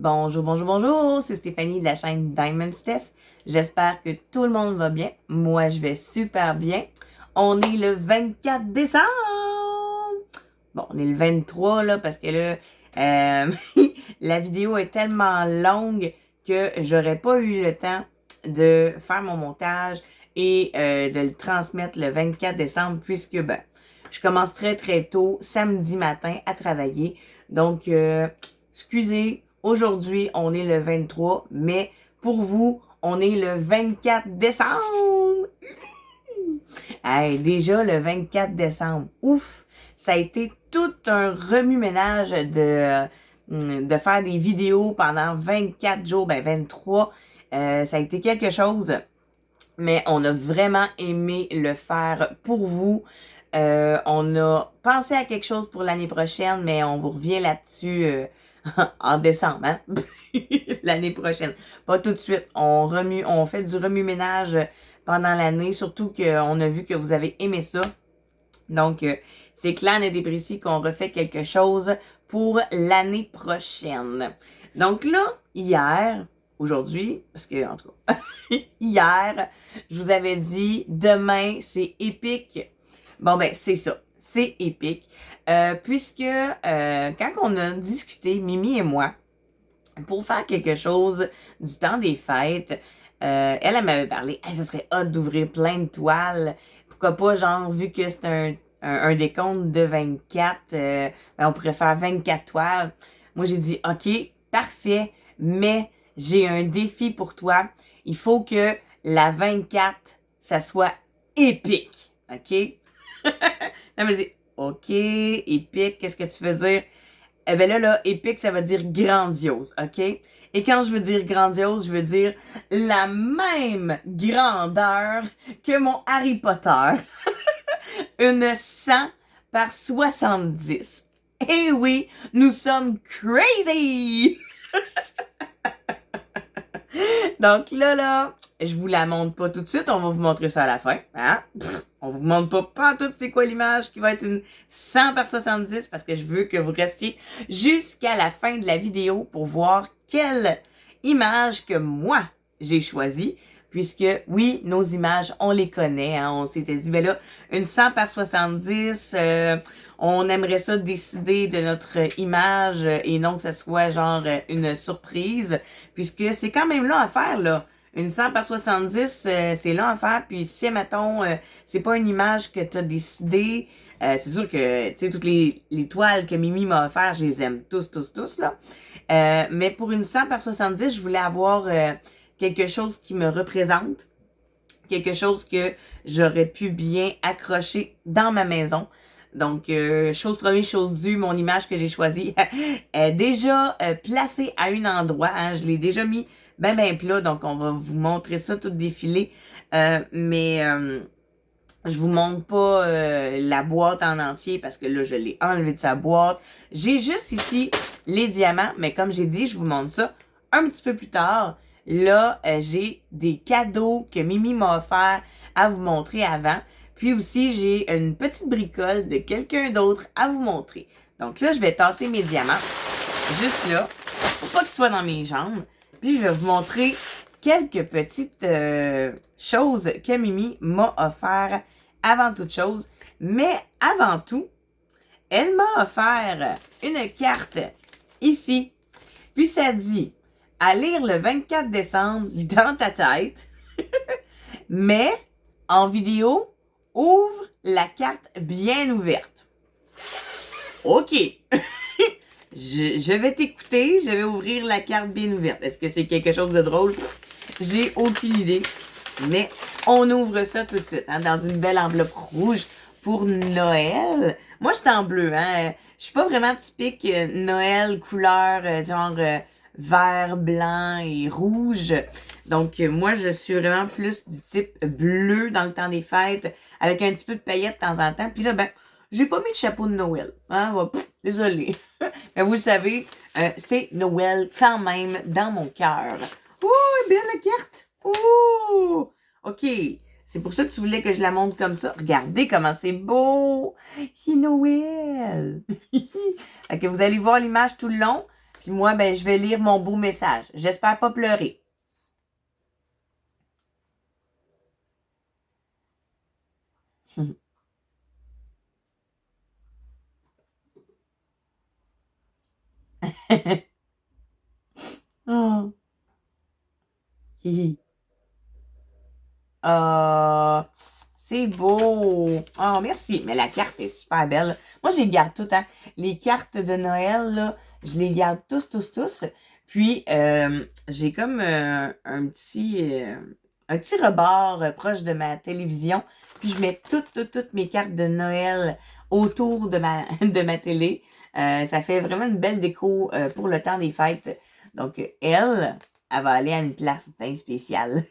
Bonjour, bonjour, bonjour, c'est Stéphanie de la chaîne Diamond Steph. J'espère que tout le monde va bien. Moi, je vais super bien. On est le 24 décembre. Bon, on est le 23 là parce que là, la vidéo est tellement longue que j'aurais pas eu le temps de faire mon montage et de le transmettre le 24 décembre puisque ben, je commence très très tôt samedi matin à travailler. Donc, excusez, aujourd'hui, on est le 23, mais pour vous, on est le 24 décembre. Hey, déjà le 24 décembre. Ouf! Ça a été tout un remue-ménage de faire des vidéos pendant 24 jours, ben 23. Ça a été quelque chose, mais on a vraiment aimé le faire pour vous. On a pensé à quelque chose pour l'année prochaine, mais on vous revient là-dessus en décembre, hein? L'année prochaine. Pas tout de suite. On fait du remue-ménage pendant l'année, surtout qu'on a vu que vous avez aimé ça. Donc, c'est clair, net et précis qu'on refait quelque chose pour l'année prochaine. Donc là, aujourd'hui, parce que, en tout cas, hier, je vous avais dit, demain, c'est épique. Bon, ben, c'est ça. C'est épique. Puisque, quand on a discuté, Mimi et moi, pour faire quelque chose du temps des fêtes, elle m'avait parlé, hey, ça serait hot d'ouvrir plein de toiles. Pourquoi pas, genre, vu que c'est un décompte de 24, ben, on pourrait faire 24 toiles. Moi, j'ai dit, OK, parfait, mais j'ai un défi pour toi. Il faut que la 24, ça soit épique. OK? Elle m'a dit, OK, épique, qu'est-ce que tu veux dire? Eh bien là, épique, ça veut dire grandiose, OK? Et quand je veux dire grandiose, je veux dire la même grandeur que mon Harry Potter. Une 100 par 70. Eh oui, nous sommes crazy! Donc là, je vous la montre pas tout de suite, on va vous montrer ça à la fin. Hein? On vous montre pas tout c'est quoi l'image qui va être une 100 par 70 parce que je veux que vous restiez jusqu'à la fin de la vidéo pour voir quelle image que moi j'ai choisie. Puisque oui, nos images, on les connaît. Hein? On s'était dit, ben là, une 100 par 70, on aimerait ça décider de notre image et non que ce soit genre une surprise. Puisque c'est quand même là à faire, là. Une 100 par 70, c'est là à faire. Puis si, mettons, c'est pas une image que tu as décidé, c'est sûr que, tu sais, toutes les toiles que Mimi m'a offert, je les aime tous, là. Mais pour une 100 par 70, je voulais avoir quelque chose qui me représente, quelque chose que j'aurais pu bien accrocher dans ma maison. Donc, chose première, chose due, mon image que j'ai choisie est déjà placée à un endroit. Hein, je l'ai déjà mis ben plat, donc on va vous montrer ça tout défilé. Mais je vous montre pas la boîte en entier parce que là, je l'ai enlevé de sa boîte. J'ai juste ici les diamants, mais comme j'ai dit, je vous montre ça un petit peu plus tard. Là, j'ai des cadeaux que Mimi m'a offert à vous montrer avant. Puis aussi, j'ai une petite bricole de quelqu'un d'autre à vous montrer. Donc là, je vais tasser mes diamants juste là, pour pas qu'ils soient dans mes jambes. Puis je vais vous montrer quelques petites choses que Mimi m'a offert avant toute chose. Mais avant tout, elle m'a offert une carte ici. Puis ça dit à lire le 24 décembre dans ta tête. Mais en vidéo, ouvre la carte bien ouverte. OK. Je vais t'écouter. Je vais ouvrir la carte bien ouverte. Est-ce que c'est quelque chose de drôle? J'ai aucune idée. Mais on ouvre ça tout de suite, hein, dans une belle enveloppe rouge pour Noël. Moi, je suis en bleu, hein. Je suis pas vraiment typique Noël, couleur genre vert, blanc et rouge. Donc, moi, je suis vraiment plus du type bleu dans le temps des fêtes, avec un petit peu de paillettes de temps en temps. Puis là, ben, j'ai pas mis de chapeau de Noël. Hein? Désolée. Mais vous le savez, c'est Noël quand même dans mon cœur. Oh, belle la carte! Oh! OK. C'est pour ça que tu voulais que je la montre comme ça. Regardez comment c'est beau! C'est Noël! Fait que vous allez voir l'image tout le long. Puis moi, ben, je vais lire mon beau message. J'espère pas pleurer. Oh. Hihi. Ah, c'est beau. Oh, merci. Mais la carte est super belle. Moi, je les garde toutes, hein. Les cartes de Noël, là, je les garde tous. Puis, j'ai comme un petit rebord proche de ma télévision. Puis, je mets toutes mes cartes de Noël autour de de ma télé. Ça fait vraiment une belle déco pour le temps des fêtes. Donc, elle va aller à une place bien spéciale.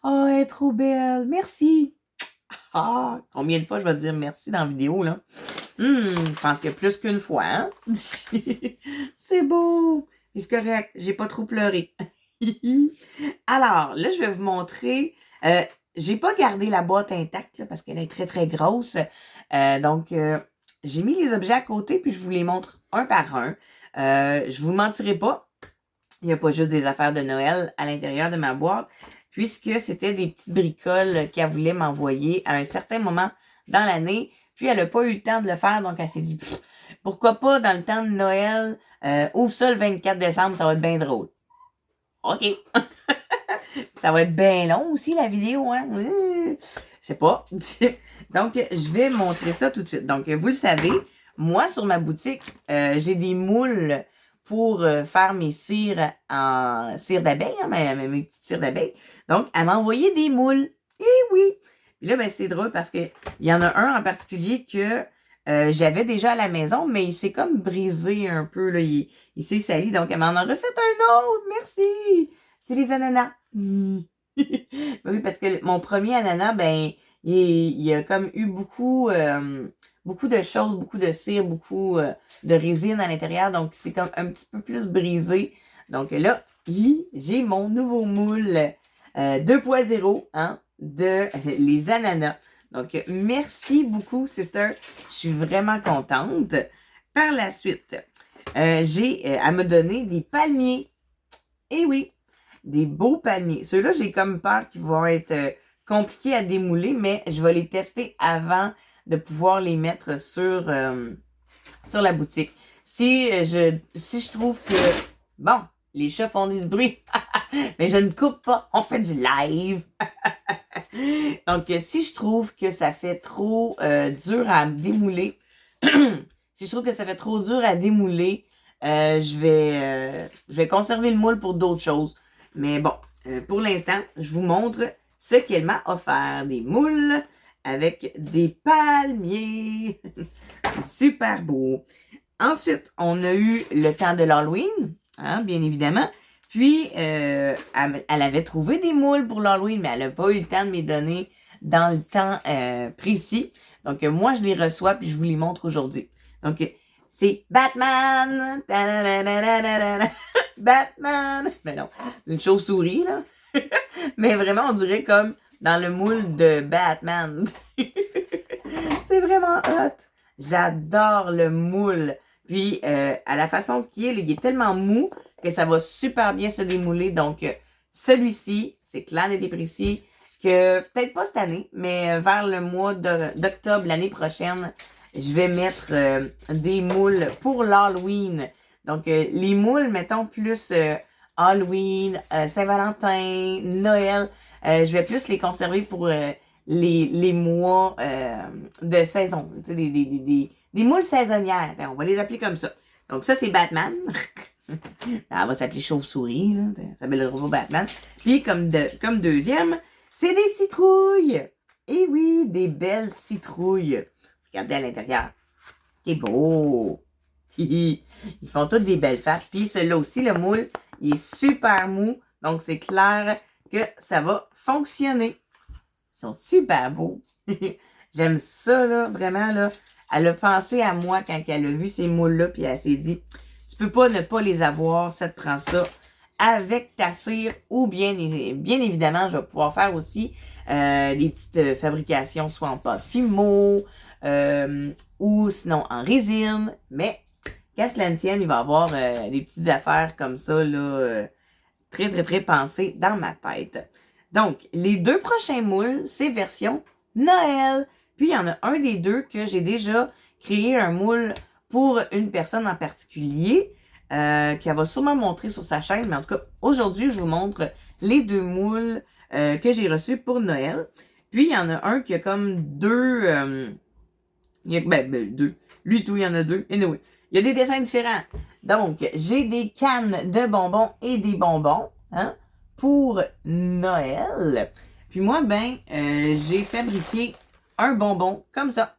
Oh, elle est trop belle. Merci. Ah, combien de fois je vais te dire merci dans la vidéo, là? Je pense que plus qu'une fois, hein? C'est beau. C'est correct. J'ai pas trop pleuré. Alors, là, je vais vous montrer. J'ai pas gardé la boîte intacte, là, parce qu'elle est très, très grosse. Donc, j'ai mis les objets à côté, puis je vous les montre un par un. Je vous mentirai pas. Il n'y a pas juste des affaires de Noël à l'intérieur de ma boîte, puisque c'était des petites bricoles qu'elle voulait m'envoyer à un certain moment dans l'année. Puis elle n'a pas eu le temps de le faire, donc elle s'est dit pourquoi pas dans le temps de Noël, ouvre ça le 24 décembre, ça va être bien drôle. OK. Ça va être bien long aussi la vidéo, hein? C'est pas. Donc, je vais montrer ça tout de suite. Donc, vous le savez, moi, sur ma boutique, j'ai des moules pour faire mes cires en cire d'abeille, hein, mes petites cires d'abeille. Donc, elle m'a envoyé des moules. Eh oui! Puis là, ben, c'est drôle parce que il y en a un en particulier que j'avais déjà à la maison, mais il s'est comme brisé un peu, là. Il s'est sali, donc elle m'en a refait un autre. Merci! C'est les ananas. Oui, parce que mon premier ananas, ben, il a comme eu beaucoup de choses, beaucoup de cire, beaucoup de résine à l'intérieur, donc c'est comme un petit peu plus brisé. Donc là, j'ai mon nouveau moule 2.0, hein, de les ananas. Donc, merci beaucoup, sister. Je suis vraiment contente. Par la suite, j'ai à me donner des palmiers. Eh oui, des beaux palmiers. Ceux-là, j'ai comme peur qu'ils vont être compliqués à démouler, mais je vais les tester avant de pouvoir les mettre sur la boutique. Si je trouve que, bon, les chats font du bruit, mais je ne coupe pas, on fait du live. Donc, si je trouve que ça fait trop dur à démouler, si je trouve que ça fait trop dur à démouler, je vais conserver le moule pour d'autres choses. Mais bon, pour l'instant, je vous montre ce qu'elle m'a offert. Des moules avec des palmiers. C'est super beau. Ensuite, on a eu le temps de l'Halloween, hein, bien évidemment. Puis, elle avait trouvé des moules pour l'Halloween, mais elle n'a pas eu le temps de me les donner dans le temps précis. Donc, moi, je les reçois puis je vous les montre aujourd'hui. Donc, c'est Batman! Batman! Mais non, une chauve-souris, là. Mais vraiment, on dirait comme dans le moule de Batman. C'est vraiment hot. J'adore le moule. Puis, à la façon qu'il est, il est tellement mou que ça va super bien se démouler. Donc, celui-ci, c'est clair et précis que peut-être pas cette année, mais vers le mois d'octobre l'année prochaine, je vais mettre des moules pour l'Halloween. Donc, les moules, mettons, plus Halloween, Saint-Valentin, Noël, je vais plus les conserver pour les mois de saison. Tu sais, des moules saisonnières. Ben, on va les appeler comme ça. Donc, ça, c'est Batman. Elle va s'appeler Chauve-souris. Là. Ça s'appellera pas Batman. Puis, comme deuxième, c'est des citrouilles. Et oui, des belles citrouilles. Regardez à l'intérieur. C'est beau. Ils font toutes des belles faces. Puis celui-là aussi, le moule, il est super mou. Donc, c'est clair que ça va fonctionner. Ils sont super beaux. J'aime ça, là, vraiment, là. Elle a pensé à moi quand elle a vu ces moules-là, puis elle s'est dit, tu peux pas ne pas les avoir, ça te prend ça avec ta cire, ou bien évidemment, je vais pouvoir faire aussi des petites fabrications, soit en pâte Fimo, ou sinon en résine, mais qu'à cela ne tienne, il va y avoir des petites affaires comme ça, là, très, très, très pensées dans ma tête. Donc, les 2 prochains moules, c'est version Noël. Puis, il y en a un des deux que j'ai déjà créé un moule pour une personne en particulier, qu'elle va sûrement montrer sur sa chaîne. Mais en tout cas, aujourd'hui, je vous montre les 2 moules que j'ai reçus pour Noël. Puis, il y en a un qui a comme deux... deux. Lui, tout, il y en a 2. Anyway, il y a des dessins différents. Donc, j'ai des cannes de bonbons et des bonbons, hein, pour Noël. Puis moi, j'ai fabriqué un bonbon comme ça.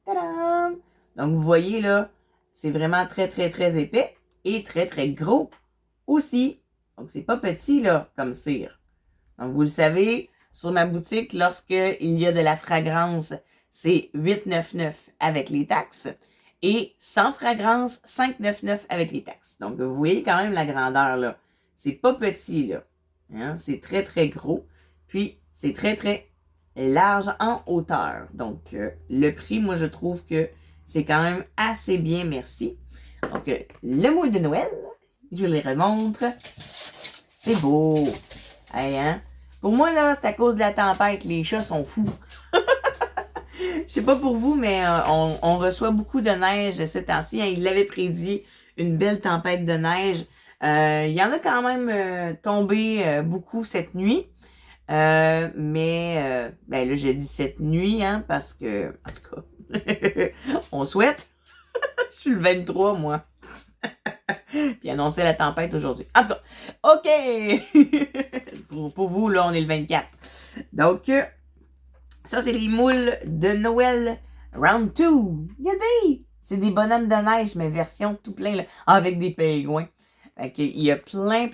Tadam! Donc, vous voyez, là, c'est vraiment très, très, très épais et très, très gros aussi. Donc, c'est pas petit, là, comme cire. Donc, vous le savez, sur ma boutique, lorsque il y a de la fragrance, c'est 8,99 avec les taxes. Et sans fragrance, 5,99 avec les taxes. Donc, vous voyez quand même la grandeur, là. C'est pas petit, là. Hein? C'est très, très gros. Puis, c'est très, très large en hauteur. Donc, le prix, moi, je trouve que c'est quand même assez bien, merci. Donc, le moule de Noël, je vous le remontre. C'est beau. Hey, hein? Pour moi, là, c'est à cause de la tempête. Les chats sont fous. Je sais pas pour vous, mais on reçoit beaucoup de neige ces temps-ci. Hein. Il l'avait prédit, une belle tempête de neige. Il y en a quand même tombé beaucoup cette nuit. Mais là, j'ai dit cette nuit, hein, parce que, en tout cas, on souhaite. Je suis le 23, moi. Puis annoncer la tempête aujourd'hui. En tout cas, OK! pour vous, là, on est le 24. Donc, ça, c'est les moules de Noël Round 2. Regardez! C'est des bonhommes de neige, mais version tout plein, là, avec des pingouins. Fait qu'il y a plein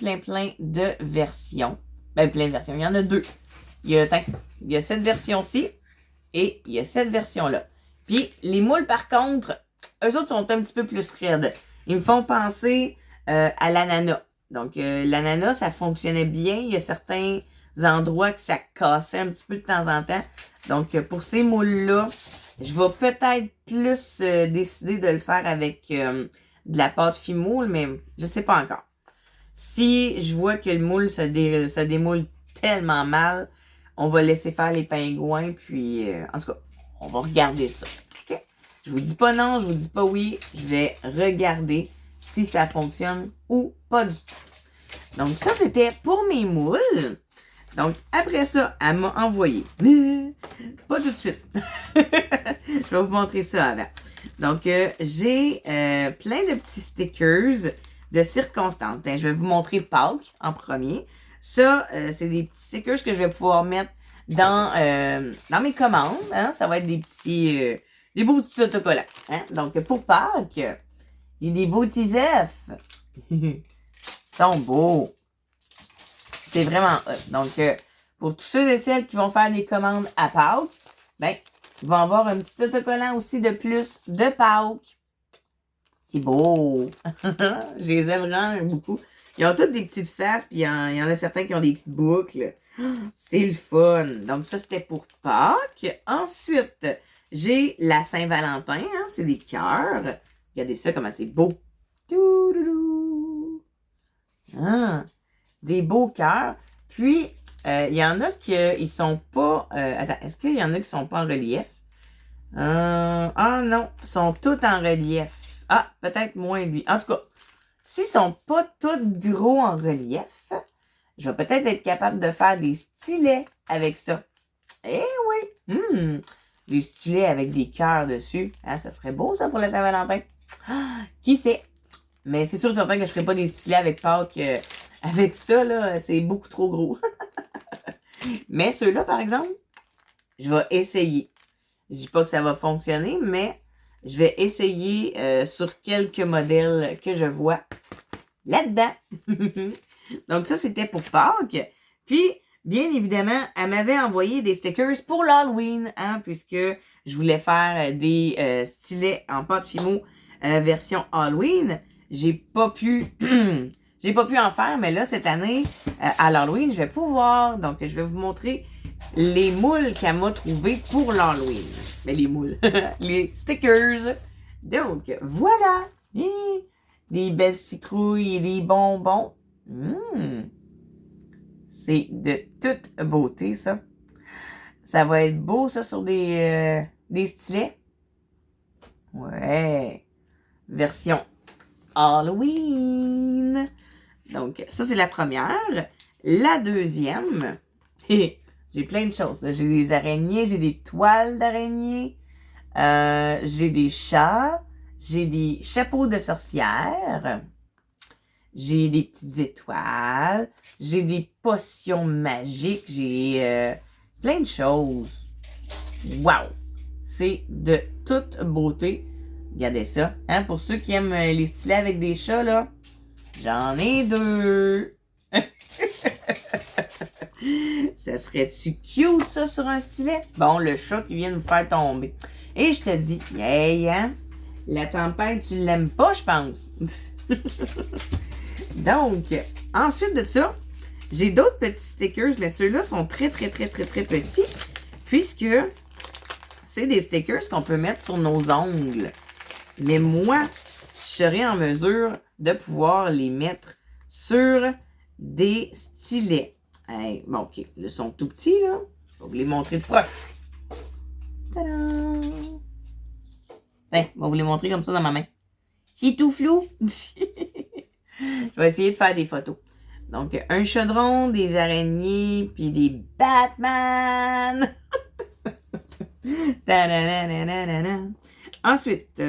de versions. Plein de versions. Il y en a 2. Il y a cette version-ci et il y a cette version-là. Puis, les moules, par contre, eux autres sont un petit peu plus raides. Ils me font penser à l'ananas. Donc, l'ananas, ça fonctionnait bien. Il y a certains endroits que ça cassait un petit peu de temps en temps. Donc, pour ces moules-là, je vais peut-être plus décider de le faire avec de la pâte fimoule, mais je sais pas encore. Si je vois que le moule se démoule tellement mal, on va laisser faire les pingouins, puis en tout cas, on va regarder ça. Okay? Je vous dis pas non, je vous dis pas oui, je vais regarder si ça fonctionne ou pas du tout. Donc ça, c'était pour mes moules. Donc après ça, elle m'a envoyé. Pas tout de suite. Je vais vous montrer ça avant. Donc j'ai plein de petits stickers de circonstances. Je vais vous montrer Pâques en premier. Ça, c'est des petits stickers que je vais pouvoir mettre dans mes commandes. Hein? Ça va être des beaux petits autocollants. Hein? Donc, pour Pâques, il y a des beaux petits œufs. Ils sont beaux. C'est vraiment hot. Donc, pour tous ceux et celles qui vont faire des commandes à Pâques, ils vont avoir un petit autocollant aussi de plus de Pâques. C'est beau! Je les aime vraiment beaucoup. Ils ont toutes des petites faces, puis il y en a certains qui ont des petites boucles. C'est le fun! Donc ça, c'était pour Pâques. Ensuite, j'ai la Saint-Valentin. Hein, c'est des cœurs. Regardez ça, comment c'est beau! Ah, des beaux cœurs. Puis, il y en a qui ils sont pas... attends, est-ce qu'il y en a qui sont pas en relief? Ah non, ils sont tous en relief. Ah, peut-être moins lui. En tout cas, s'ils sont pas tous gros en relief, je vais peut-être être capable de faire des stylets avec ça. Eh oui! Des stylets avec des cœurs dessus. Hein, ça serait beau, ça, pour la Saint-Valentin. Ah, qui sait? Mais c'est sûr certain que je ferai pas des stylets avec Pâques. Avec ça, là, c'est beaucoup trop gros. Mais ceux-là, par exemple, je vais essayer. Je dis pas que ça va fonctionner, mais je vais essayer sur quelques modèles que je vois là-dedans. Donc ça, c'était pour Pâques. Puis, bien évidemment, elle m'avait envoyé des stickers pour l'Halloween, hein, puisque je voulais faire des stylets en pâte fimo version Halloween. J'ai pas pu en faire, mais là, cette année, à l'Halloween, je vais pouvoir. Donc, je vais vous montrer les moules qu'elle m'a trouvés pour l'Halloween. Mais les moules, les stickers. Donc, voilà! Des belles citrouilles et des bonbons. C'est de toute beauté, ça. Ça va être beau, ça, sur des stylets. Ouais. Version Halloween. Donc, ça, c'est la première. La deuxième, j'ai plein de choses. J'ai des araignées, j'ai des toiles d'araignées, j'ai des chats, j'ai des chapeaux de sorcière, j'ai des petites étoiles, j'ai des potions magiques, j'ai plein de choses. Wow! C'est de toute beauté. Regardez ça. Hein? Pour ceux qui aiment les stylets avec des chats, là, j'en ai 2. Ça serait-tu cute, ça, sur un stylet? Bon, le chat qui vient nous faire tomber. Et je te dis, hey, hein? La tempête, tu l'aimes pas, je pense. Donc, ensuite de ça, j'ai d'autres petits stickers, mais ceux-là sont très petits, puisque c'est des stickers qu'on peut mettre sur nos ongles. Mais moi, je serais en mesure de pouvoir les mettre sur des stylets. Hey, bon, ok, ils sont tout petits, là. Je vais vous les montrer de proche. Tadam! Hey, je vais vous les montrer comme ça dans ma main. C'est tout flou. Je vais essayer de faire des photos. Donc, un chaudron, des araignées, puis des Batman. Ensuite,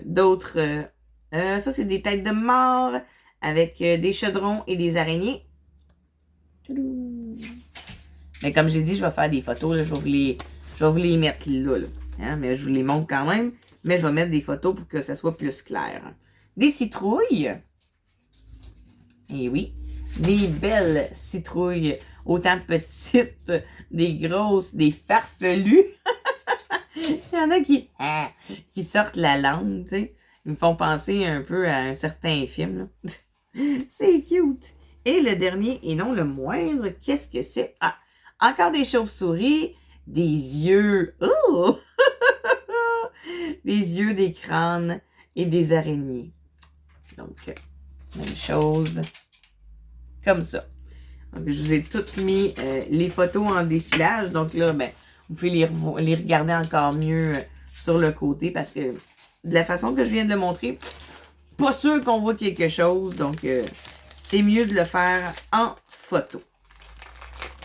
d'autres... ça, c'est des têtes de mort avec des chaudrons et des araignées. Mais comme j'ai dit, je vais faire des photos. Là, je vais vous les mettre là. Hein, mais je vous les montre quand même. Mais je vais mettre des photos pour que ça soit plus clair. Des citrouilles. Et oui, des belles citrouilles. Autant petites, des grosses, des farfelues. Il y en a qui sortent la langue, tu sais. Ils me font penser un peu à un certain film. C'est cute. Et le dernier, et non le moindre, qu'est-ce que c'est? Ah, encore des chauves-souris, des yeux. Oh! Des yeux, des crânes et des araignées. Donc, même chose. Comme ça. Donc, je vous ai toutes mis les photos en défilage. Donc là, ben, vous pouvez les regarder encore mieux sur le côté parce que de la façon que je viens de le montrer, pas sûr qu'on voit quelque chose. Donc, c'est mieux de le faire en photo.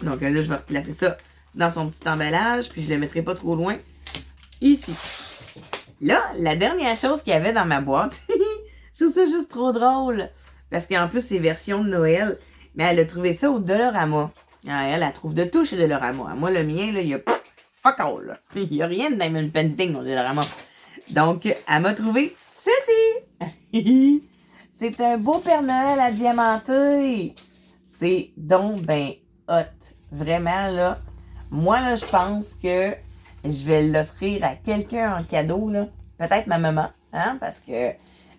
Donc là, je vais replacer ça dans son petit emballage. Puis, je ne le mettrai pas trop loin. Ici. Là, la dernière chose qu'il y avait dans ma boîte, je trouve ça juste trop drôle. Parce qu'en plus, c'est version de Noël. Mais elle a trouvé ça au Dollarama. Elle trouve de tout chez Dollarama. Moi, le mien, là, il y a fuck all. Là. Il n'y a rien de Diamond Painting au Dollarama. Donc, elle m'a trouvé ceci. C'est un beau Père Noël à diamanter. C'est donc ben hot. Vraiment, là. Moi, là, je pense que je vais l'offrir à quelqu'un en cadeau, là. Peut-être ma maman, hein, parce que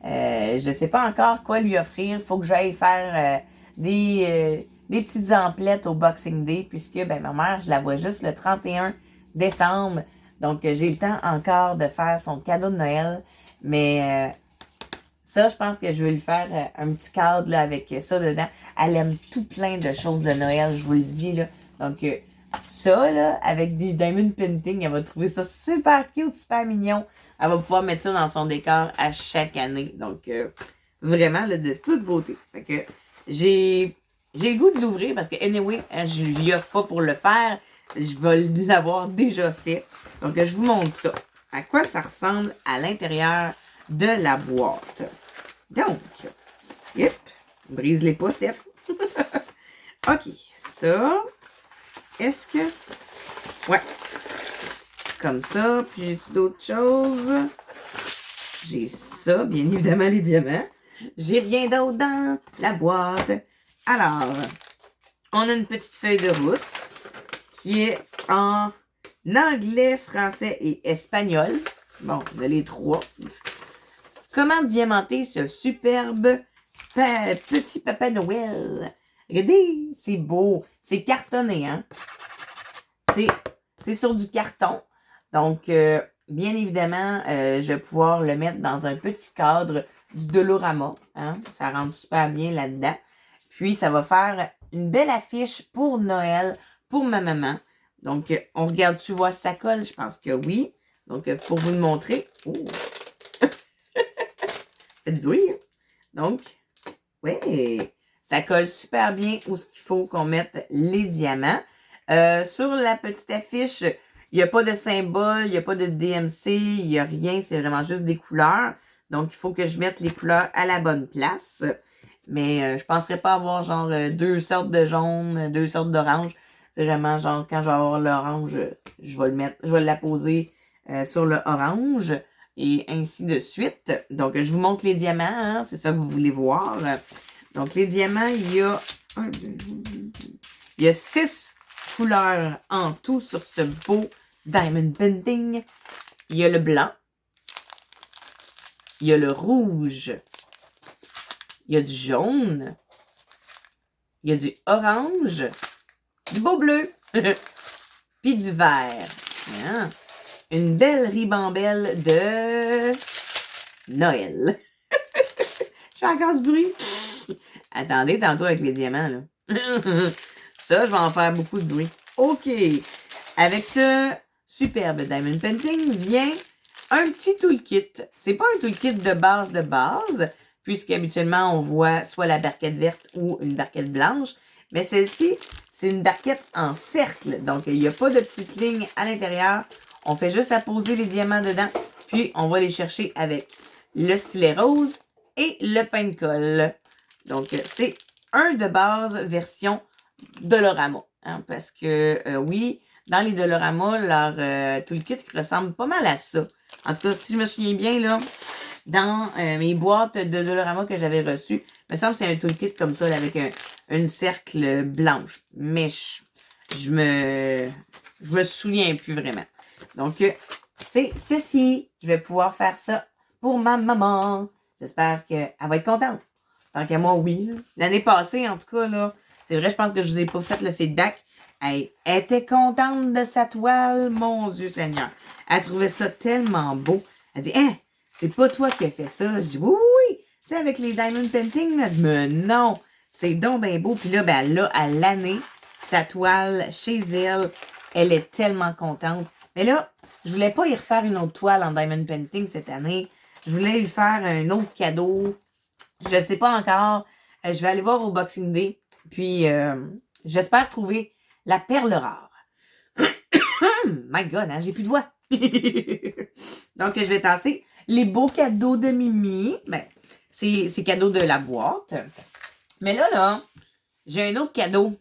je sais pas encore quoi lui offrir. Faut que j'aille faire des petites emplettes au Boxing Day, puisque ben ma mère, je la vois juste le 31 décembre. Donc, j'ai le temps encore de faire son cadeau de Noël. Mais ça, je pense que je vais lui faire un petit cadre là, avec ça dedans. Elle aime tout plein de choses de Noël, je vous le dis. Là. Donc, ça, là, avec des diamond painting, elle va trouver ça super cute, super mignon. Elle va pouvoir mettre ça dans son décor à chaque année. Donc, vraiment, là, de toute beauté. Fait que j'ai le goût de l'ouvrir parce que, anyway, hein, je lui offre pas pour le faire. Je vais l'avoir déjà fait. Donc, je vous montre ça. À quoi ça ressemble à l'intérieur de la boîte. Donc, yep, brise-les pas, Steph. OK, ça, est-ce que... Ouais, comme ça, puis j'ai-tu d'autres choses? J'ai ça, bien évidemment, les diamants. J'ai rien d'autre dans la boîte. Alors, on a une petite feuille de route qui est en anglais, français et espagnol. Bon, vous avez les trois. Comment diamanter ce superbe petit Papa Noël? Regardez, c'est beau. C'est cartonné, hein? C'est sur du carton. Donc, bien évidemment, je vais pouvoir le mettre dans un petit cadre du Dolorama. Hein? Ça rentre super bien là-dedans. Puis, ça va faire une belle affiche pour Noël, pour ma maman. Donc, on regarde-tu voir si ça colle? Je pense que oui. Donc, pour vous le montrer. Oh! Fait du bruit, hein? Donc, ouais! Ça colle super bien où ce qu'il faut qu'on mette les diamants. Sur la petite affiche, il n'y a pas de symbole, il n'y a pas de DMC, il n'y a rien, c'est vraiment juste des couleurs. Donc, il faut que je mette les couleurs à la bonne place. Mais je ne penserais pas avoir genre deux sortes de jaune, deux sortes d'orange. C'est vraiment genre quand je vais avoir l'orange, je vais le mettre, je vais la poser sur le orange et ainsi de suite. Donc, je vous montre les diamants, hein, c'est ça que vous voulez voir. Donc, les diamants, il y a 6 couleurs en tout sur ce beau diamond painting. Il y a le blanc. Il y a le rouge. Il y a du jaune. Il y a du orange. Du beau bleu. Puis du vert. Hein? Une belle ribambelle de Noël. Je fais encore du bruit. Attendez, tantôt avec les diamants, là. Ça, je vais en faire beaucoup de bruit. OK. Avec ce superbe diamond painting vient un petit toolkit. C'est pas un toolkit de base, puisqu'habituellement, on voit soit la barquette verte ou une barquette blanche. Mais celle-ci, c'est une barquette en cercle. Donc, il n'y a pas de petites lignes à l'intérieur. On fait juste à poser les diamants dedans. Puis, on va les chercher avec le stylet rose et le paint-colle. Donc, c'est un de base version Dolorama. Hein, parce que, oui, dans les Dolorama, leur toolkit ressemble pas mal à ça. En tout cas, si je me souviens bien, là, dans mes boîtes de Dolorama que j'avais reçues, il me semble que c'est un toolkit comme ça, là, avec une cercle blanche. Mais je me souviens plus vraiment. Donc, c'est ceci. Je vais pouvoir faire ça pour ma maman. J'espère qu'elle va être contente. Tant qu'à moi, oui. L'année passée, en tout cas, là, c'est vrai, je pense que je vous ai pas fait le feedback. Elle était contente de sa toile, mon Dieu Seigneur. Elle trouvait ça tellement beau. Elle dit, hein, c'est pas toi qui as fait ça. Je dis, oui, oui, oui. Tu sais, avec les diamond painting, là, mais non, c'est donc bien beau. Puis là, ben, elle a à l'année sa toile chez elle. Elle est tellement contente. Mais là, je voulais pas y refaire une autre toile en diamond painting cette année. Je voulais lui faire un autre cadeau. Je sais pas encore. Je vais aller voir au Boxing Day. Puis, j'espère trouver la perle rare. My God, hein, j'ai plus de voix. Donc, je vais tasser les beaux cadeaux de Mimi. Ben, c'est cadeaux de la boîte. Mais là, j'ai un autre cadeau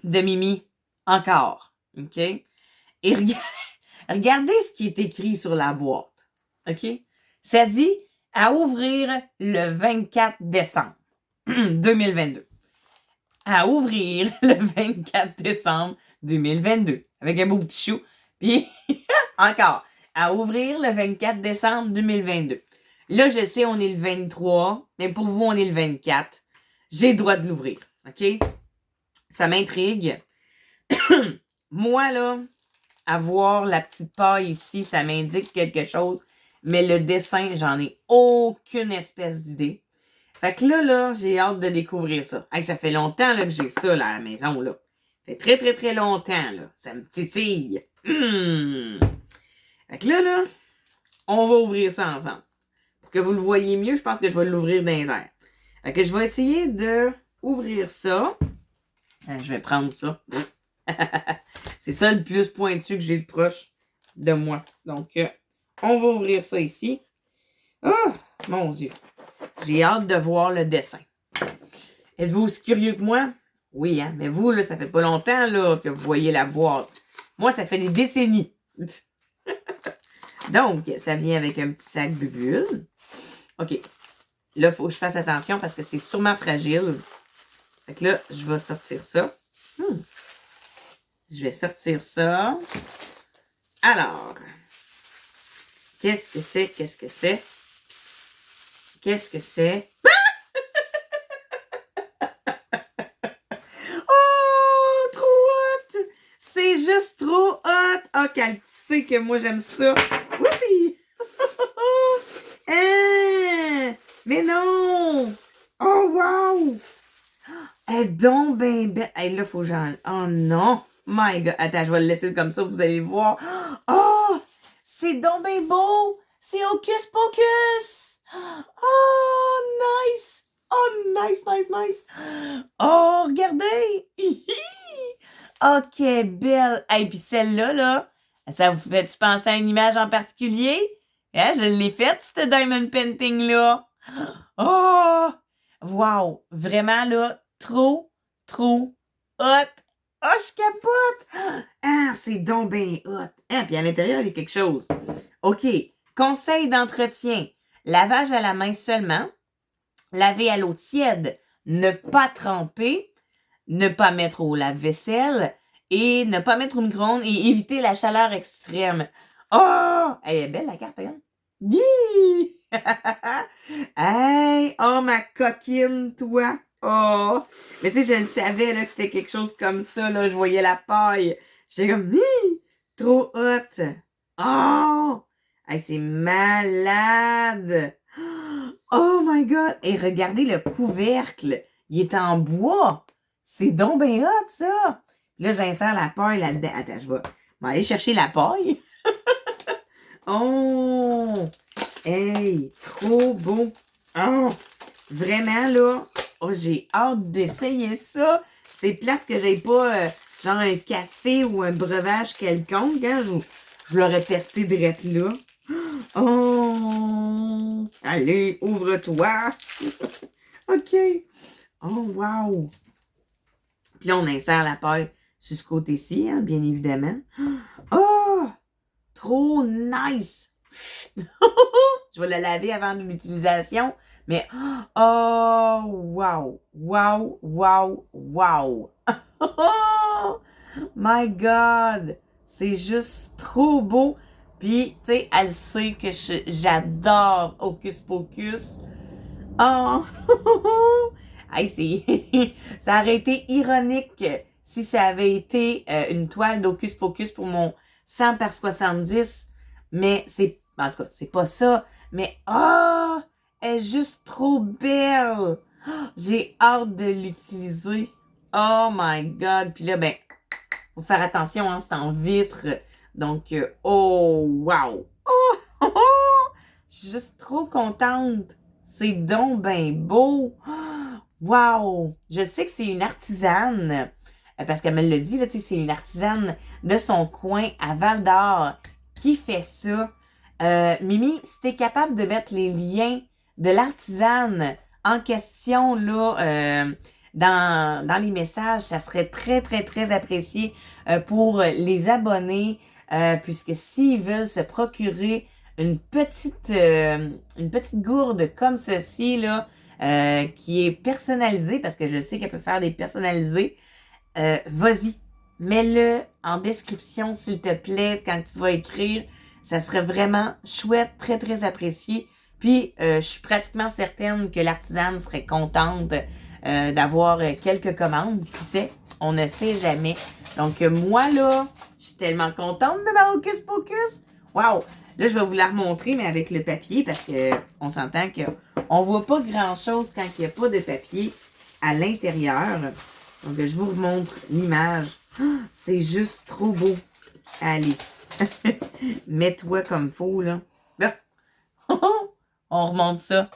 de Mimi. Encore. OK? Et regardez ce qui est écrit sur la boîte. OK? Ça dit à ouvrir le 24 décembre 2022. À ouvrir le 24 décembre 2022. Avec un beau petit chou. Puis, encore, à ouvrir le 24 décembre 2022. Là, je sais, on est le 23, mais pour vous, on est le 24. J'ai le droit de l'ouvrir. OK? Ça m'intrigue. Moi, là, avoir la petite paille ici, ça m'indique quelque chose. Mais le dessin, j'en ai aucune espèce d'idée. Fait que là, j'ai hâte de découvrir ça. Hey, ça fait longtemps là, que j'ai ça là, à la maison. Là. Ça fait très, très, très longtemps. Là. Ça me titille. Fait que là, on va ouvrir ça ensemble. Pour que vous le voyez mieux, je pense que je vais l'ouvrir dans les airs. Fait que je vais essayer de ouvrir ça. Je vais prendre ça. C'est ça le plus pointu que j'ai de proche de moi. Donc, on va ouvrir ça ici. Oh, mon Dieu. J'ai hâte de voir le dessin. Êtes-vous aussi curieux que moi? Oui, hein? Mais vous, là, ça fait pas longtemps là, que vous voyez la boîte. Moi, ça fait des décennies. Donc, ça vient avec un petit sac bubule. OK. Là, il faut que je fasse attention parce que c'est sûrement fragile. Fait que là, je vais sortir ça. Je vais sortir ça. Alors, qu'est-ce que c'est? Qu'est-ce que c'est? Qu'est-ce que c'est? Oh, trop hot! C'est juste trop hot! Oh, qu'elle sait que moi, j'aime ça. Oui! Ah! Mais non! Oh, wow! Elle est donc ben belle. Hey, là, faut que j'en... Oh non! My God! Attends, je vais le laisser comme ça, vous allez le voir. Oh! C'est donc ben beau! C'est Hocus Pocus! Oh, nice! Oh, nice, nice, nice! Oh, regardez! Ok, belle! Hey, puis celle-là, là, ça vous fait-tu penser à une image en particulier? Hein, je l'ai faite, cette diamond painting-là! Oh! Wow! Vraiment, là, trop, trop hot! Oh, je capote! Ah, c'est donc bien hot! Ah, puis à l'intérieur, il y a quelque chose. OK. Conseil d'entretien. Lavage à la main seulement. Laver à l'eau tiède. Ne pas tremper. Ne pas mettre au lave-vaisselle. Et ne pas mettre au micro-ondes et éviter la chaleur extrême. Oh! Elle est belle, la carte, par exemple. Hi! Hey! Oh, ma coquine, toi! Oh! Mais tu sais, je le savais là, que c'était quelque chose comme ça. Là. Je voyais la paille. J'étais comme, hi! Trop hot! Oh! Hey, c'est malade! Oh my God! Et regardez le couvercle. Il est en bois. C'est donc bien hot, ça! Là, j'insère la paille là-dedans. Attends, je vais aller chercher la paille. Oh! Hey! Trop beau! Oh! Vraiment, là, oh, j'ai hâte d'essayer ça. C'est plate que j'ai pas, genre, un café ou un breuvage quelconque. Hein? Je l'aurais testé direct là. Oh! Allez, ouvre-toi! OK! Oh, wow! Puis là, on insère la paille sur ce côté-ci, hein, bien évidemment. Oh! Trop nice! Je vais la laver avant l'utilisation. Mais, oh, wow, wow, wow, wow. Oh, my God. C'est juste trop beau. Puis, tu sais, elle sait que j'adore Hocus Pocus. Oh, hey, ça aurait été ironique si ça avait été une toile d'Hocus Pocus pour mon 100 par 70. Mais en tout cas, c'est pas ça. Mais, oh, elle est juste trop belle. Oh, j'ai hâte de l'utiliser. Oh my God. Puis là, ben, faut faire attention, hein, c'est en vitre. Donc, oh, wow. Oh, oh, oh, je suis juste trop contente. C'est donc ben beau. Wow. Je sais que c'est une artisane. Parce qu'elle me l'a dit, là, c'est une artisane de son coin à Val-d'Or qui fait ça. Mimi, si t'es capable de mettre les liens de l'artisane en question là, dans les messages, ça serait très, très, très apprécié pour les abonnés, puisque s'ils veulent se procurer une petite gourde comme ceci, là, qui est personnalisée, parce que je sais qu'elle peut faire des personnalisés, vas-y, mets-le en description, s'il te plaît, quand tu vas écrire. Ça serait vraiment chouette, très, très apprécié. Puis, je suis pratiquement certaine que l'artisane serait contente d'avoir quelques commandes. Qui sait? On ne sait jamais. Donc, moi, là, je suis tellement contente de ma Hocus Pocus. Wow! Là, je vais vous la remontrer, mais avec le papier, parce que on s'entend qu'on ne voit pas grand-chose quand il n'y a pas de papier à l'intérieur. Donc, je vous remontre l'image. Oh, c'est juste trop beau. Allez. Mets-toi comme faux, là. Là. On remonte ça.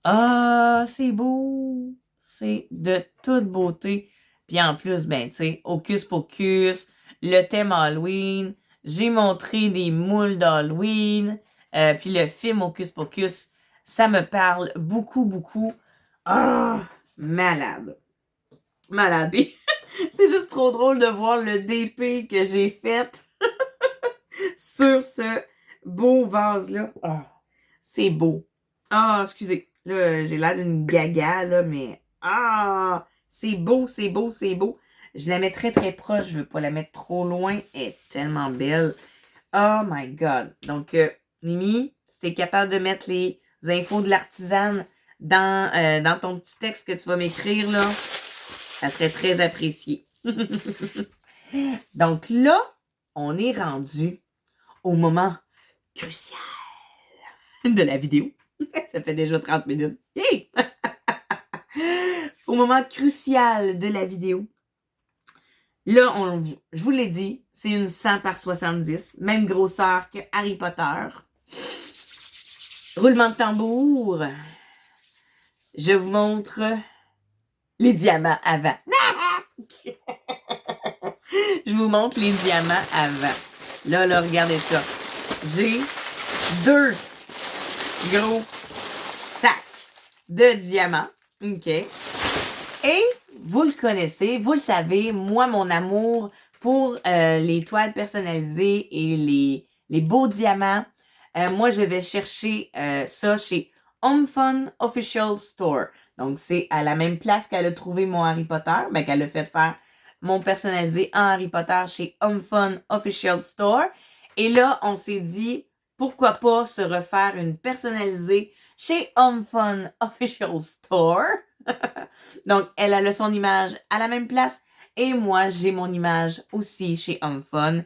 Ah, c'est beau. C'est de toute beauté. Puis en plus, ben, tu sais, Hocus Pocus, le thème Halloween. J'ai montré des moules d'Halloween. Puis le film Hocus Pocus, ça me parle beaucoup, beaucoup. Ah, malade. Malade. C'est juste trop drôle de voir le DP que j'ai fait sur ce beau vase-là. Ah, c'est beau. Ah, excusez. Là, j'ai l'air d'une gaga, là, mais... Ah, c'est beau, c'est beau, c'est beau. Je la mets très, très proche. Je veux pas la mettre trop loin. Elle est tellement belle. Oh my God. Donc, Mimi, si t'es capable de mettre les infos de l'artisane dans ton petit texte que tu vas m'écrire, là, ça serait très apprécié. Donc là, on est rendu au moment crucial de la vidéo. Ça fait déjà 30 minutes. Hey! Au moment crucial de la vidéo. Là, je vous l'ai dit, c'est une 100 par 70, même grosseur que Harry Potter. Roulement de tambour. Je vous montre les diamants avant. Je vous montre les diamants avant. Là, regardez ça. J'ai 2 gros sacs de diamants. OK. Et vous le connaissez, vous le savez, moi, mon amour pour les toiles personnalisées et les beaux diamants, moi, je vais chercher ça chez Home Fun Official Store. Donc, c'est à la même place qu'elle a trouvé mon Harry Potter, ben, qu'elle a fait faire mon personnalisé en Harry Potter chez Home Fun Official Store. Et là, on s'est dit, pourquoi pas se refaire une personnalisée chez Home Fun Official Store. Donc, elle a son image à la même place et moi, j'ai mon image aussi chez Home Fun.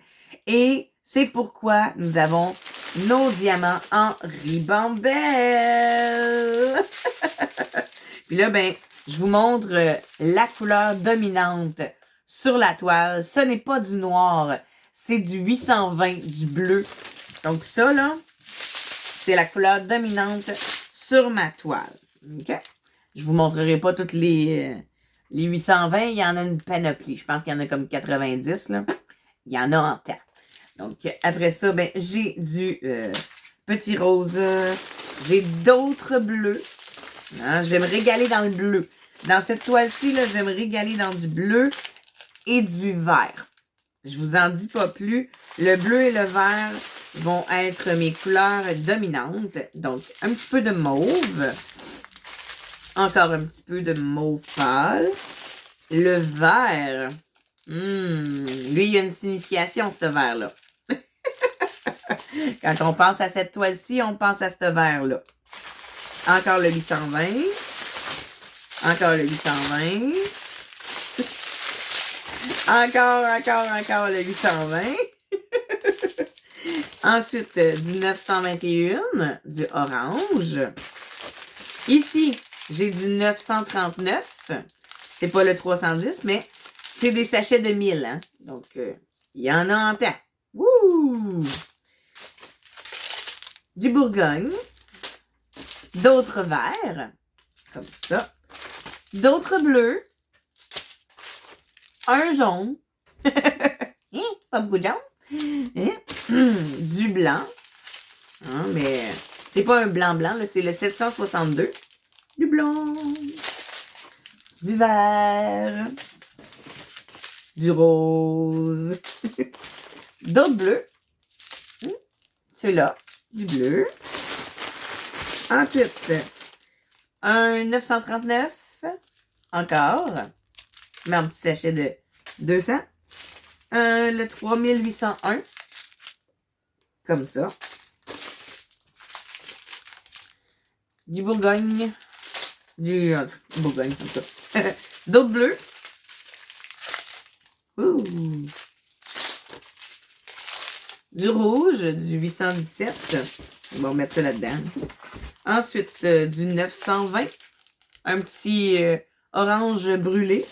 Et c'est pourquoi nous avons nos diamants en ribambelle. Puis là, ben, je vous montre la couleur dominante sur la toile. Ce n'est pas du noir, c'est du 820, du bleu. Donc ça, là, c'est la couleur dominante sur ma toile. OK? Je vous montrerai pas toutes les 820. Il y en a une panoplie. Je pense qu'il y en a comme 90, là. Il y en a en tas. Donc, après ça, ben, j'ai du petit rose. J'ai d'autres bleus. Hein? Je vais me régaler dans le bleu. Dans cette toile-ci, là, je vais me régaler dans du bleu et du vert. Je vous en dis pas plus. Le bleu et le vert vont être mes couleurs dominantes. Donc, un petit peu de mauve. Encore un petit peu de mauve pâle. Le vert. Lui, il y a une signification, ce vert-là. Quand on pense à cette toile-ci, on pense à ce vert-là. Encore le 820. Encore le 820. Encore le 820. Ensuite, du 921, du orange. Ici, j'ai du 939. C'est pas le 310, mais c'est des sachets de 1000. Hein? Donc, il y en a en temps. Wouh! Du Bourgogne. D'autres verts. Comme ça. D'autres bleus. Un jaune. Pas beaucoup de jaune. Du blanc. Hein, mais c'est pas un blanc-blanc, c'est le 762. Du blanc. Du vert. Du rose. D'autres bleus. Celui-là. Du bleu. Ensuite, un 939. Encore. Mais un petit sachet de 200. Le 3801. Comme ça. Du Bourgogne. Du Bourgogne, comme ça. D'autres bleus. Ouh. Du rouge, du 817. On va remettre ça là-dedans. Ensuite, du 920. Un petit orange brûlé.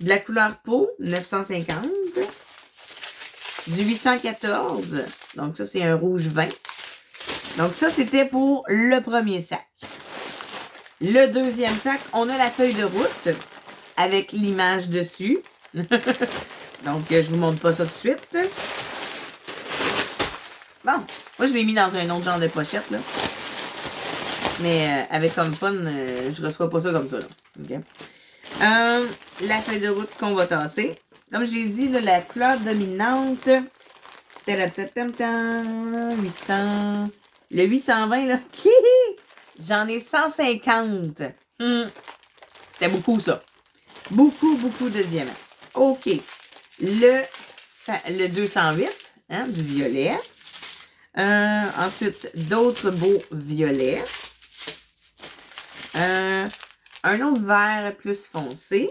De la couleur peau, 950. Du 814. Donc, ça, c'est un rouge 20. Donc, ça, c'était pour le premier sac. Le deuxième sac, on a la feuille de route avec l'image dessus. Donc, je vous montre pas ça tout de suite. Bon, moi, je l'ai mis dans un autre genre de pochette, là. Mais avec Home Fun, je reçois pas ça comme ça, là. OK? La feuille de route qu'on va tasser. Comme j'ai dit, là, la couleur dominante. 800. Le 820, là. J'en ai 150. C'était beaucoup, ça. Beaucoup de diamants. OK. Le 208, hein, du violet. Ensuite, d'autres beaux violets. Un autre vert plus foncé.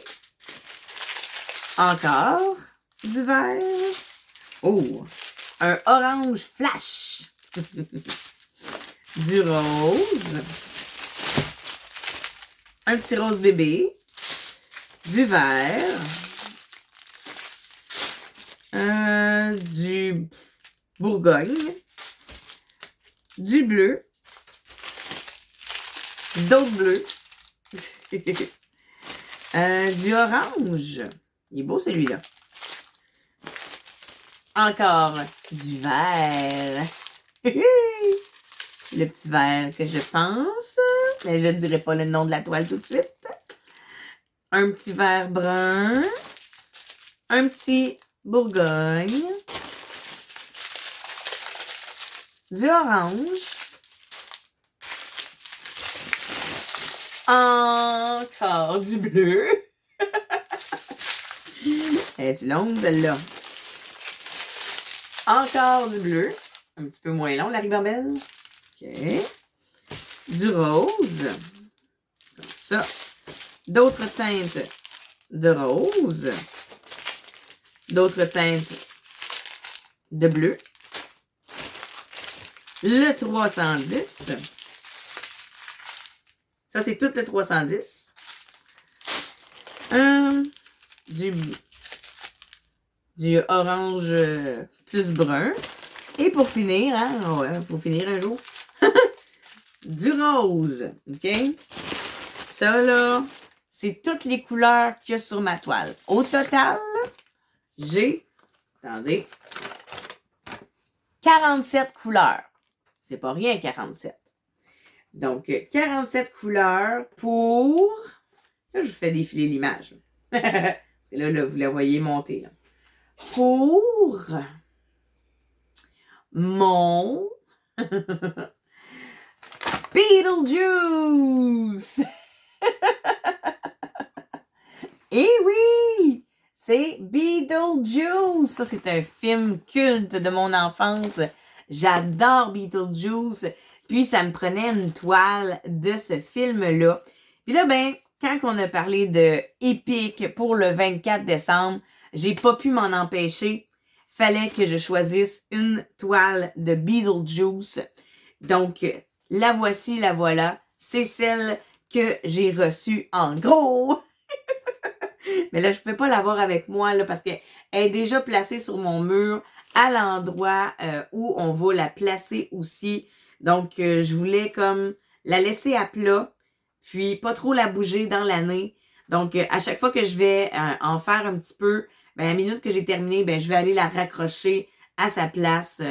Encore du vert. Oh! Un orange flash. du rose, un petit rose bébé, du vert, du Bourgogne, du bleu, d'autres bleus, du orange. Il est beau celui-là. Encore du vert. Le petit vert que je pense. Mais je ne dirai pas le nom de la toile tout de suite. Un petit vert brun. Un petit Bourgogne. Du orange. Encore du bleu. Elle est longue, celle-là. Encore du bleu. Un petit peu moins long, la ribambelle. OK. Du rose. Comme ça. D'autres teintes de rose. D'autres teintes de bleu. Le 310. Ça, c'est tout le 310. Du orange plus brun. Et pour finir, hein, ouais, pour finir un jour, du rose. OK? Ça, là, c'est toutes les couleurs qu'il y a sur ma toile. Au total, j'ai, attendez, 47 couleurs. C'est pas rien, 47. Donc, 47 couleurs pour... Là, je vous fais défiler l'image. là, vous la voyez monter. Là. Pour mon Beetlejuice! Eh oui! C'est Beetlejuice! Ça, c'est un film culte de mon enfance. J'adore Beetlejuice. Puis, ça me prenait une toile de ce film-là. Puis là, ben, quand on a parlé de épique pour le 24 décembre, j'ai pas pu m'en empêcher. Fallait que je choisisse une toile de Beetlejuice. Donc, la voici, la voilà. C'est celle que j'ai reçue en gros. Mais là, je ne peux pas l'avoir avec moi là, parce qu'elle est déjà placée sur mon mur à l'endroit où on va la placer aussi. Donc, je voulais comme la laisser à plat, puis pas trop la bouger dans l'année. Donc, à chaque fois que je vais en faire un petit peu, ben, à la minute que j'ai terminé, ben, je vais aller la raccrocher à sa place.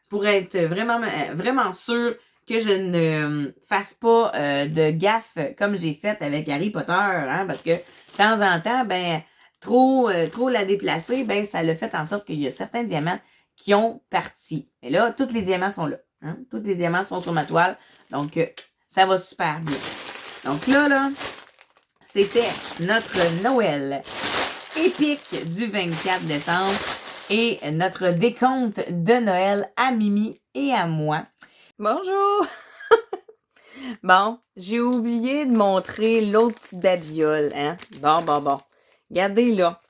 Pour être vraiment sûre que je ne fasse pas de gaffe comme j'ai fait avec Harry Potter, hein, parce que de temps en temps, ben, trop la déplacer, ben, ça l'a fait en sorte qu'il y a certains diamants qui ont parti. Et là, tous les diamants sont là. Hein? Tous les diamants sont sur ma toile. Donc, ça va super bien. Donc là, c'était notre Noël épique du 24 décembre et notre décompte de Noël à Mimi et à moi. Bonjour! Bon, j'ai oublié de montrer l'autre petite babiole, hein? Bon. Regardez là.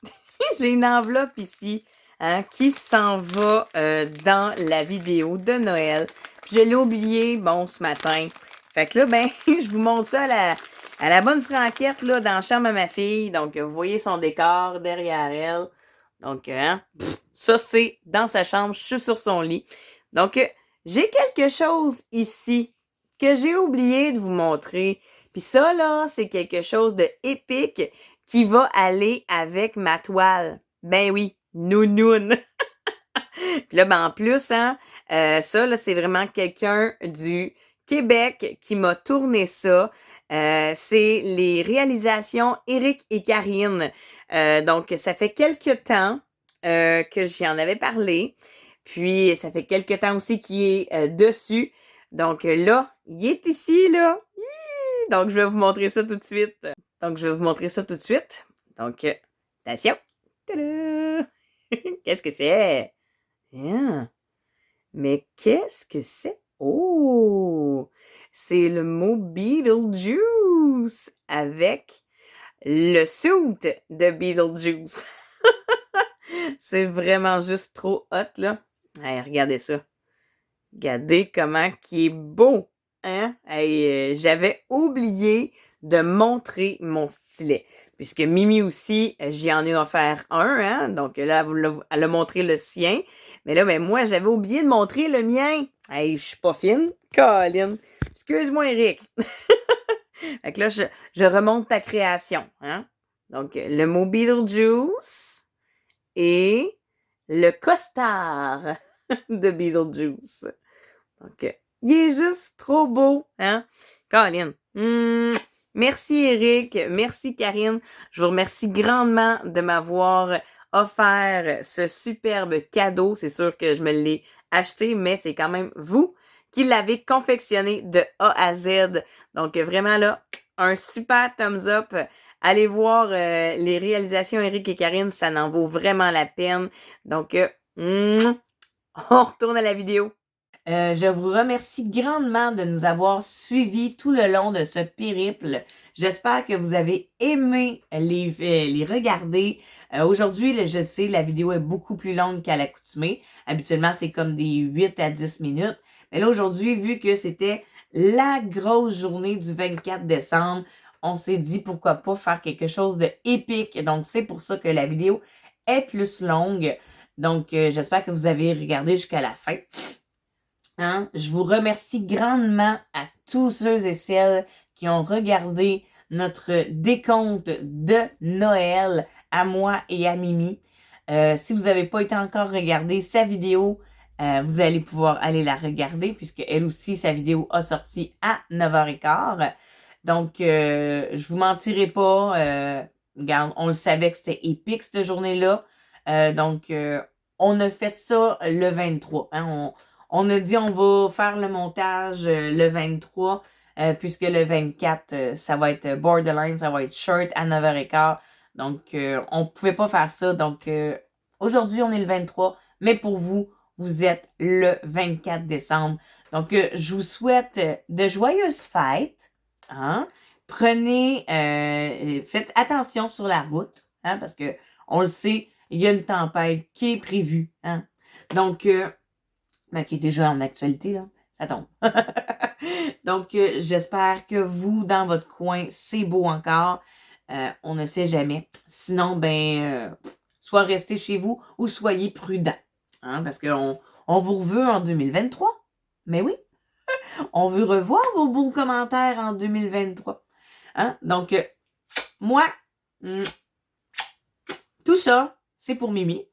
J'ai une enveloppe ici, hein, qui s'en va dans la vidéo de Noël. Puis je l'ai oublié, bon, ce matin. Fait que là, ben, je vous montre ça à la bonne franquette, là, dans la chambre à ma fille. Donc, vous voyez son décor derrière elle. Donc, hein, ça, c'est dans sa chambre. Je suis sur son lit. Donc, j'ai quelque chose ici que j'ai oublié de vous montrer. Puis ça, là, c'est quelque chose de épique qui va aller avec ma toile. Ben oui, nounoun. Puis là, ben en plus, hein, ça, là, c'est vraiment quelqu'un du Québec qui m'a tourné ça. C'est les réalisations Éric et Karine. Donc, ça fait quelques temps que j'y en avais parlé. Puis, ça fait quelques temps aussi qu'il est dessus. Donc là, il est ici, là. Hi! Donc, je vais vous montrer ça tout de suite. Donc, attention. Tada! Qu'est-ce que c'est? Ah, mais qu'est-ce que c'est? Oh! C'est le mot Beetlejuice avec le suit de Beetlejuice. C'est vraiment juste trop hot, là. Hey, regardez ça. Regardez comment qui est beau, hein? Hey, j'avais oublié de montrer mon stylet. Puisque Mimi aussi, j'y en ai offert un, hein? Donc là, elle a montré le sien. Mais là, ben, moi, j'avais oublié de montrer le mien. Hey, je suis pas fine. Colin. Excuse-moi, Eric. Fait que là, je remonte ta création, hein? Donc, le mot Beetlejuice et le costard de Beetlejuice. Donc, il est juste trop beau, hein? Colin. Merci Eric, merci Karine. Je vous remercie grandement de m'avoir offert ce superbe cadeau. C'est sûr que je me l'ai acheté, mais c'est quand même vous qui l'avez confectionné de A à Z. Donc, vraiment là, un super thumbs up. Allez voir les réalisations Eric et Karine, ça n'en vaut vraiment la peine. Donc, on retourne à la vidéo. Je vous remercie grandement de nous avoir suivis tout le long de ce périple. J'espère que vous avez aimé les regarder. Aujourd'hui, je sais, la vidéo est beaucoup plus longue qu'à l'accoutumée. Habituellement, c'est comme des 8 à 10 minutes. Mais là, aujourd'hui, vu que c'était la grosse journée du 24 décembre, on s'est dit pourquoi pas faire quelque chose de épique. Donc, c'est pour ça que la vidéo est plus longue. Donc, j'espère que vous avez regardé jusqu'à la fin. Hein? Je vous remercie grandement à tous ceux et celles qui ont regardé notre décompte de Noël à moi et à Mimi. Si vous n'avez pas été encore regardé sa vidéo, vous allez pouvoir aller la regarder puisque elle aussi, sa vidéo a sorti à 9h15. Donc, je vous mentirai pas. Regarde, on le savait que c'était épique cette journée-là. Donc, on a fait ça le 23. Hein? On a dit on va faire le montage le 23, puisque le 24, ça va être borderline, ça va être short à 9h15. Donc, on pouvait pas faire ça. Donc, aujourd'hui, on est le 23, mais pour vous, vous êtes le 24 décembre. Donc, je vous souhaite de joyeuses fêtes. Hein? Prenez, faites attention sur la route, hein, parce que on le sait, il y a une tempête qui est prévue. Hein? Donc, qui est déjà en actualité, là. Ça tombe. Donc, j'espère que vous, dans votre coin, c'est beau encore. On ne sait jamais. Sinon, soit restez chez vous ou soyez prudents. Hein, parce qu'on vous veut en 2023. Mais oui, on veut revoir vos beaux commentaires en 2023. Hein? Donc, moi, tout ça, c'est pour Mimi.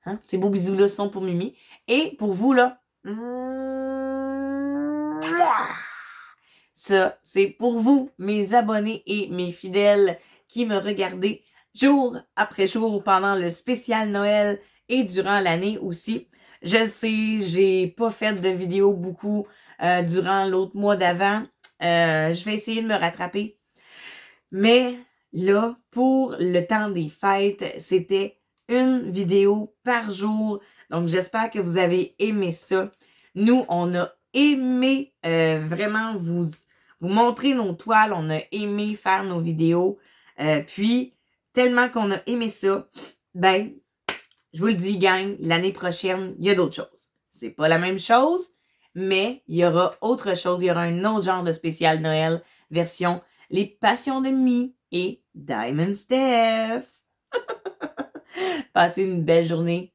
Hein? Ces beaux bisous-là sont pour Mimi. Et pour vous, là, ça, c'est pour vous, mes abonnés et mes fidèles qui me regardez jour après jour pendant le spécial Noël et durant l'année aussi. Je le sais, j'ai pas fait de vidéos beaucoup durant l'autre mois d'avant. Je vais essayer de me rattraper. Mais là, pour le temps des fêtes, c'était une vidéo par jour. Donc, j'espère que vous avez aimé ça. Nous, on a aimé vraiment vous montrer nos toiles. On a aimé faire nos vidéos. Puis, tellement qu'on a aimé ça, je vous le dis, gang, l'année prochaine, il y a d'autres choses. C'est pas la même chose, mais il y aura autre chose. Il y aura un autre genre de spécial Noël, version Les Passions de Mi et Diamond Steph. Passez une belle journée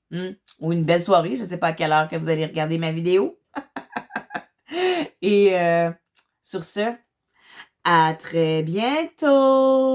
ou une belle soirée. Je ne sais pas à quelle heure que vous allez regarder ma vidéo. Et sur ce, à très bientôt!